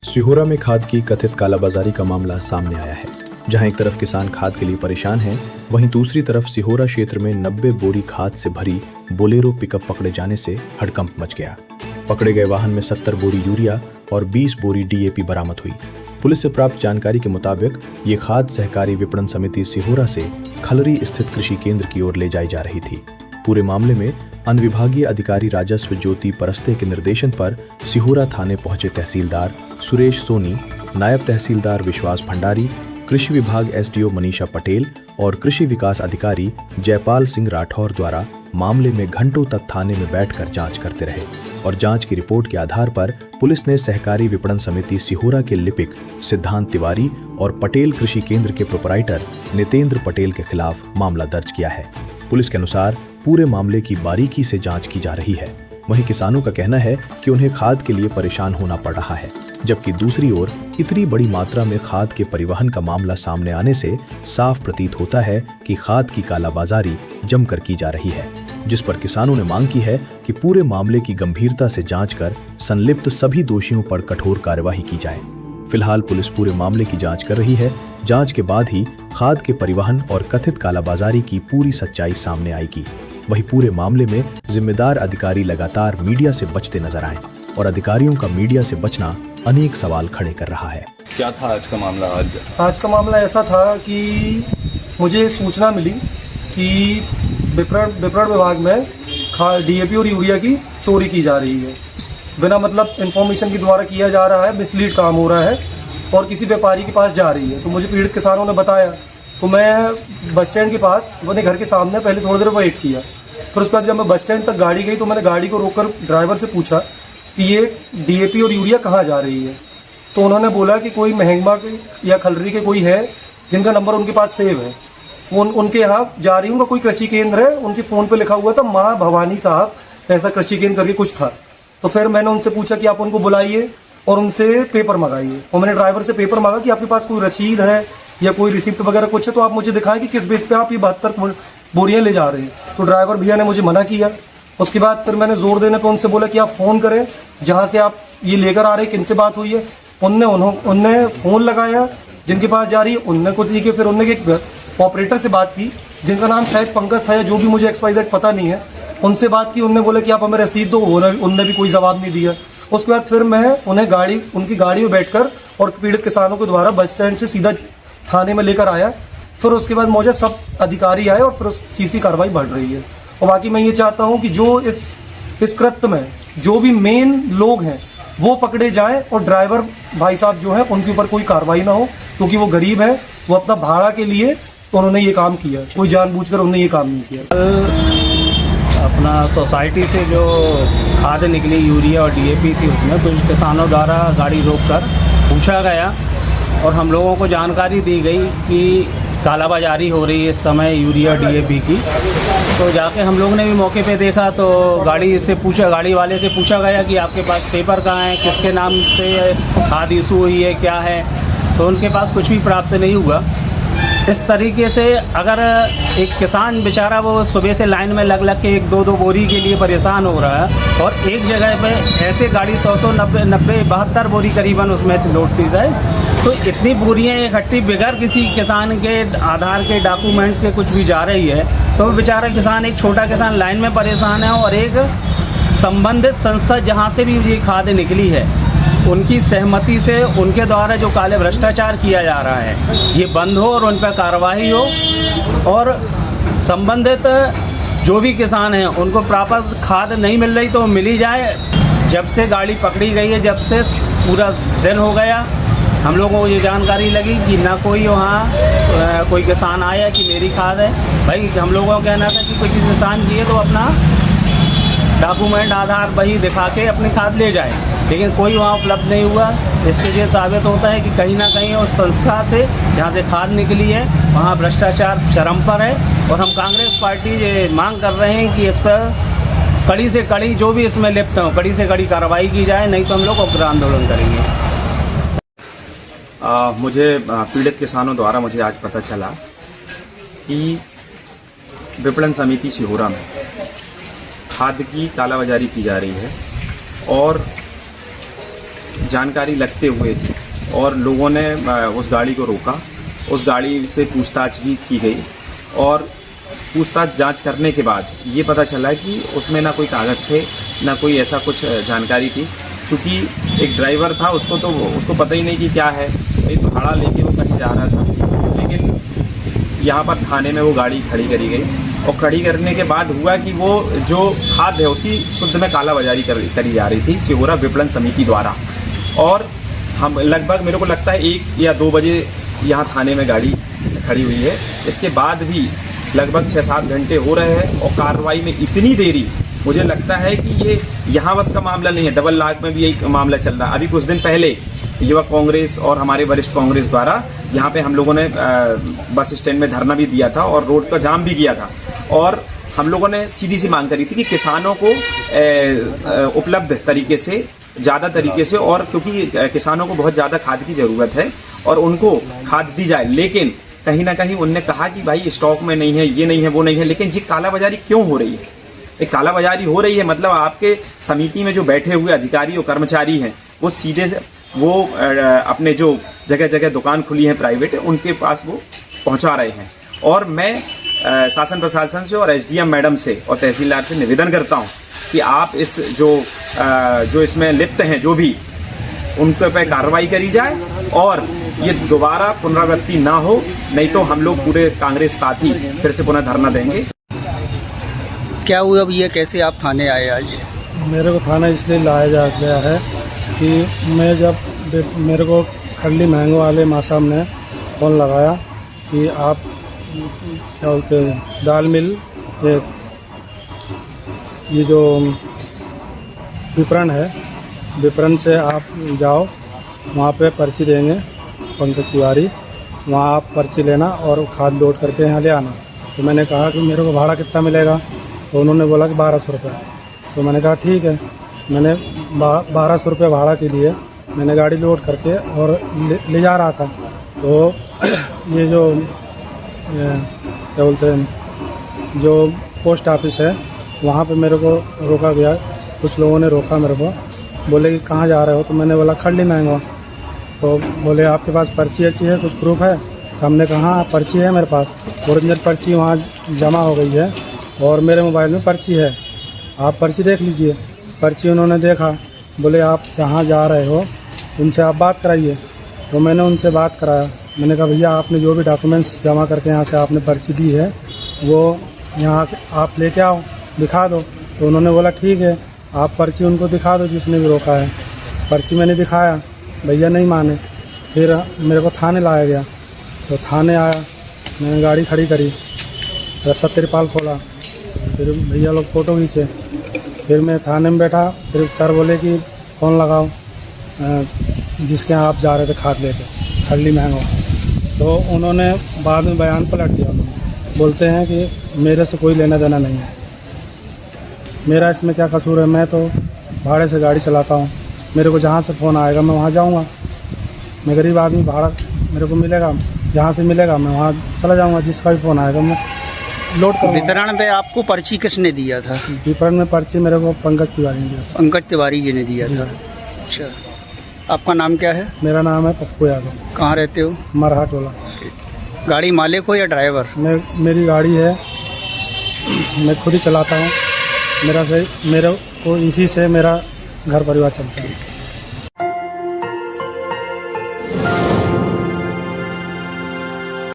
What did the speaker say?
सिहोरा में खाद की कथित कालाबाजारी का मामला सामने आया है। जहां एक तरफ किसान खाद के लिए परेशान हैं, वहीं दूसरी तरफ सिहोरा क्षेत्र में 90 बोरी खाद से भरी बोलेरो पिकअप पकड़े जाने से हड़कंप मच गया। पकड़े गए वाहन में 70 बोरी यूरिया और 20 बोरी डीएपी बरामद हुई। पुलिस से प्राप्त जानकारी के मुताबिक ये खाद सहकारी विपणन समिति सिहोरा से खलरी स्थित कृषि केंद्र की ओर ले जाई जा रही थी। पूरे मामले में अनुविभागीय अधिकारी राजस्व ज्योति परस्ते के निर्देशन पर सिहोरा थाने पहुंचे तहसीलदार सुरेश सोनी, नायब तहसीलदार विश्वास भंडारी, कृषि विभाग एसडीओ मनीषा पटेल और कृषि विकास अधिकारी जयपाल सिंह राठौर द्वारा मामले में घंटों तक थाने में बैठकर जांच करते रहे और जांच की रिपोर्ट के आधार पर पुलिस ने सहकारी विपणन समिति सिहोरा के लिपिक सिद्धांत तिवारी और पटेल कृषि केंद्र के प्रोपराइटर नितेंद्र पटेल के खिलाफ मामला दर्ज किया है। पुलिस के अनुसार पूरे मामले की बारीकी से जांच की जा रही है। वहीं किसानों का कहना है कि उन्हें खाद के लिए परेशान होना पड़ रहा है, जबकि दूसरी ओर इतनी बड़ी मात्रा में खाद के परिवहन का मामला सामने आने से साफ प्रतीत होता है कि खाद की कालाबाजारी जमकर की जा रही है, जिस पर किसानों ने मांग की है कि पूरे मामले की गंभीरता से जांच कर संलिप्त सभी दोषियों पर कठोर कार्यवाही की जाए। फिलहाल पुलिस पूरे मामले की जांच कर रही है। जांच के बाद ही खाद के परिवहन और कथित कालाबाजारी की पूरी सच्चाई सामने आएगी। वहीं पूरे मामले में जिम्मेदार अधिकारी लगातार मीडिया से बचते नजर आए और अधिकारियों का मीडिया से बचना अनेक सवाल खड़े कर रहा है। क्या था आज का मामला? आज का मामला ऐसा था कि मुझे सूचना मिली कि विपणन विभाग में डीएपी और यूरिया की चोरी की जा रही है। बिना मतलब इन्फॉर्मेशन के द्वारा किया जा रहा है, मिसलीड काम हो रहा है और किसी व्यापारी के पास जा रही है। तो मुझे पीड़ित किसानों ने बताया, तो मैं बस स्टैंड के पास अपने घर के सामने पहले थोड़ी देर वेट किया। फिर उसके बाद जब मैं बस स्टैंड तक गाड़ी गई तो मैंने गाड़ी को रोककर ड्राइवर से पूछा कि ये डीएपी और यूरिया कहाँ जा रही है। तो उन्होंने बोला कि कोई महंगा के या खलरी के कोई है जिनका नंबर उनके पास सेव है, उनके यहाँ जा रही हूँ। कोई कृषि केंद्र है, उनके फ़ोन पे लिखा हुआ था माँ भवानी साहब ऐसा कृषि केंद्र करके कुछ था। तो फिर मैंने उनसे पूछा कि आप उनको बुलाइए और उनसे पेपर मंगाइए। और मैंने ड्राइवर से पेपर मांगा कि आपके पास कोई रसीद है या कोई रिसिप्ट वगैरह कुछ है तो आप मुझे दिखाएं कि किस बेस पे आप ये 72 बोरियां ले जा रहे हैं। तो ड्राइवर भैया ने मुझे मना किया। उसके बाद फिर मैंने जोर देने पे उनसे बोला कि आप फ़ोन करें जहाँ से आप ये लेकर आ रहे हैं, किनसे बात हुई है। उनने फ़ोन लगाया जिनके पास जा रही है, उनने कुछ लिखे। फिर उनने एक ऑपरेटर से बात की जिनका नाम शायद पंकज था या जो भी, मुझे एक्सपाइजेड पता नहीं है। उनसे बात की, उनने बोला कि आप हमें रसीद दो, उनने भी कोई जवाब नहीं दिया। उसके बाद फिर मैं उनकी गाड़ी में बैठकर और पीड़ित किसानों के द्वारा बस स्टैंड से सीधा थाने में लेकर आया। फिर उसके बाद मौजूद सब अधिकारी आए और फिर उस चीज़ की कार्रवाई बढ़ रही है। और बाकी मैं ये चाहता हूँ कि जो इस कृत्य में जो भी मेन लोग हैं वो पकड़े जाएं और ड्राइवर भाई साहब जो हैं उनके ऊपर कोई कार्रवाई ना हो, क्योंकि वो गरीब है, वो अपना भाड़ा के लिए तो उन्होंने ये काम किया, कोई जानबूझकर उन्होंने ये काम नहीं किया। अपना सोसाइटी से जो खाद निकली यूरिया और डीएपी थी उसमें कुछ किसानों द्वारा गाड़ी रोककर पूछा गया और हम लोगों को जानकारी दी गई कि कालाबाजारी हो रही है इस समय यूरिया डीएपी की। तो जाके हम लोग ने भी मौके पे देखा तो गाड़ी वाले से पूछा गया कि आपके पास पेपर कहाँ है, किसके नाम से खाद इशू हुई है, क्या है। तो उनके पास कुछ भी प्राप्त नहीं हुआ। इस तरीके से अगर एक किसान बेचारा वो सुबह से लाइन में लग के 1-2 बोरी के लिए परेशान हो रहा है और एक जगह पे ऐसे गाड़ी 100-190-72 बोरी करीबन उसमें लौटती जाए, तो इतनी बोरियाँ इकट्ठी बगैर किसी किसान के आधार के डॉक्यूमेंट्स के कुछ भी जा रही है, तो बेचारा किसान, एक छोटा किसान लाइन में परेशान है और एक संबंधित संस्था जहाँ से भी ये खाद निकली है उनकी सहमति से उनके द्वारा जो काले भ्रष्टाचार किया जा रहा है ये बंद हो और उन पर कार्रवाई हो और संबंधित जो भी किसान हैं उनको प्रॉपर खाद नहीं मिल रही तो मिली जाए। जब से गाड़ी पकड़ी गई है, जब से पूरा दिन हो गया, हम लोगों को ये जानकारी लगी कि ना कोई वहाँ कोई किसान आया कि मेरी खाद है। भाई हम लोगों को कहना था कि कोई किसान की है तो अपना डॉक्यूमेंट आधार वही दिखा के अपनी खाद ले जाए, लेकिन कोई वहाँ उपलब्ध नहीं हुआ। इससे ये साबित होता है कि कहीं ना कहीं उस संस्था से जहाँ से खाद निकली है वहाँ भ्रष्टाचार चरम पर है और हम कांग्रेस पार्टी ये मांग कर रहे हैं कि इस पर कड़ी से कड़ी जो भी इसमें लिप्त हो कड़ी से कड़ी कार्रवाई की जाए, नहीं तो हम लोग उग्र आंदोलन करेंगे। मुझे पीड़ित किसानों द्वारा मुझे आज पता चला कि विपणन समिति सिहोरा में खाद की कालाबाजारी की जा रही है और जानकारी लगते हुए और लोगों ने उस गाड़ी को रोका। उस गाड़ी से पूछताछ भी की गई और पूछताछ जांच करने के बाद ये पता चला कि उसमें ना कोई कागज़ थे, ना कोई ऐसा कुछ जानकारी थी। चूँकि एक ड्राइवर था, उसको पता ही नहीं कि क्या है, एक भाड़ा लेके वो कहीं जा रहा था। लेकिन यहाँ पर थाने में वो गाड़ी खड़ी करी गई और खड़ी करने के बाद हुआ कि वो जो खाद है उसकी शुद्ध में कालाबाजारी करी जा रही थी सिहोरा विपणन समिति द्वारा। और हम लगभग, मेरे को लगता है 1 या 2 बजे यहाँ थाने में गाड़ी खड़ी हुई है। इसके बाद भी लगभग 6-7 घंटे हो रहे हैं और कार्रवाई में इतनी देरी, मुझे लगता है कि ये यहाँ बस का मामला नहीं है, डबल लाख में भी यही मामला चल रहा है। अभी कुछ दिन पहले युवा कांग्रेस और हमारे वरिष्ठ कांग्रेस द्वारा यहाँ पे हम लोगों ने बस स्टैंड में धरना भी दिया था और रोड का जाम भी किया था। और हम लोगों ने सीधी सी मांग करी थी कि किसानों को उपलब्ध तरीके से, ज़्यादा तरीके से, और क्योंकि किसानों को बहुत ज़्यादा खाद की ज़रूरत है और उनको खाद दी जाए। लेकिन कहीं ना कहीं उनने कहा कि भाई स्टॉक में नहीं है, ये नहीं है, वो नहीं है। लेकिन ये कालाबाजारी क्यों हो रही है? एक कालाबाजारी हो रही है मतलब आपके समिति में जो बैठे हुए अधिकारी और कर्मचारी हैं वो सीधे से वो अपने जो जगह जगह दुकान खुली है प्राइवेट, उनके पास वो पहुंचा रहे हैं। और मैं शासन प्रशासन से और एसडीएम मैडम से और तहसीलदार से निवेदन करता हूं कि आप इस जो इसमें लिप्त हैं, जो भी, उनके पे कार्रवाई करी जाए और ये दोबारा पुनरावृत्ति ना हो, नहीं तो हम लोग पूरे कांग्रेस साथी फिर से पुनः धरना देंगे। क्या हुआ अब ये, कैसे आप थाने आए आज? मेरे को थाना इसलिए लाया जा गया है कि मेरे को खल्ली महंगो वाले मासाम ने फ़ोन लगाया कि आप क्या बोलते हैं दाल मिल, ये जो विपणन है, विपणन से आप जाओ, वहाँ पे पर्ची देंगे पंकज तिवारी, वहाँ आप पर्ची लेना और खाद लोड करके यहाँ ले आना। तो मैंने कहा कि मेरे को भाड़ा कितना मिलेगा? तो उन्होंने बोला कि 1200 रुपये। तो मैंने कहा ठीक है। मैंने 1200 रुपये भाड़ा के लिए मैंने गाड़ी लोड करके और ले जा रहा था। तो ये जो क्या बोलते हैं, जो पोस्ट ऑफिस है, वहाँ पे मेरे को रोका गया। कुछ लोगों ने रोका मेरे को, बोले कि कहाँ जा रहे हो? तो मैंने बोला खड़ली महंगा। तो बोले आपके पास पर्ची अच्छी है, कुछ प्रूफ है? तो हमने कहा हाँ पर्ची है मेरे पास, ओरिजिनल पर्ची वहाँ जमा हो गई है और मेरे मोबाइल में पर्ची है, आप पर्ची देख लीजिए। पर्ची उन्होंने देखा, बोले आप जहाँ जा रहे हो उनसे आप बात कराइए। तो मैंने उनसे बात कराया। मैंने कहा भैया आपने जो भी डॉक्यूमेंट्स जमा करके यहाँ से आपने पर्ची दी है वो यहाँ आप लेके आओ, दिखा दो। तो उन्होंने बोला ठीक है, आप पर्ची उनको दिखा दो जिसने भी रोका है। पर्ची मैंने दिखाया, भैया नहीं माने। फिर मेरे को थाने लाया गया। तो थाने आया, मैंने गाड़ी खड़ी करी, रास्ता तिरपाल खोला, फिर भैया लोग फ़ोटो खींचे। फिर मैं थाने में बैठा। फिर सर बोले कि फ़ोन लगाओ जिसके यहाँ आप जा रहे थे खाद लेके, खल्ली महंगा। तो उन्होंने बाद में बयान पलट दिया। बोलते हैं कि मेरे से कोई लेना देना नहीं है, मेरा इसमें क्या कसूर है? मैं तो भाड़े से गाड़ी चलाता हूँ, मेरे को जहाँ से फ़ोन आएगा मैं वहाँ जाऊँगा। मैं गरीब आदमी, भाड़ा मेरे को मिलेगा, जहाँ से मिलेगा मैं वहाँ चला जाऊँगा। जिसका भी फ़ोन आएगा मैं लोड करूँगा। वितरण में आपको पर्ची किसने दिया था? विपणन में पर्ची मेरे को पंकज तिवारी ने दिया। पंकज तिवारी जी ने दिया था। अच्छा, आपका नाम क्या है? मेरा नाम है पप्पू यादव। कहाँ रहते हो? मरहा टोला। गाड़ी मालिक हो या ड्राइवर? मेरी गाड़ी है, मैं खुद ही चलाता हूँ। मेरे को इसी से मेरा घर परिवार चलता है।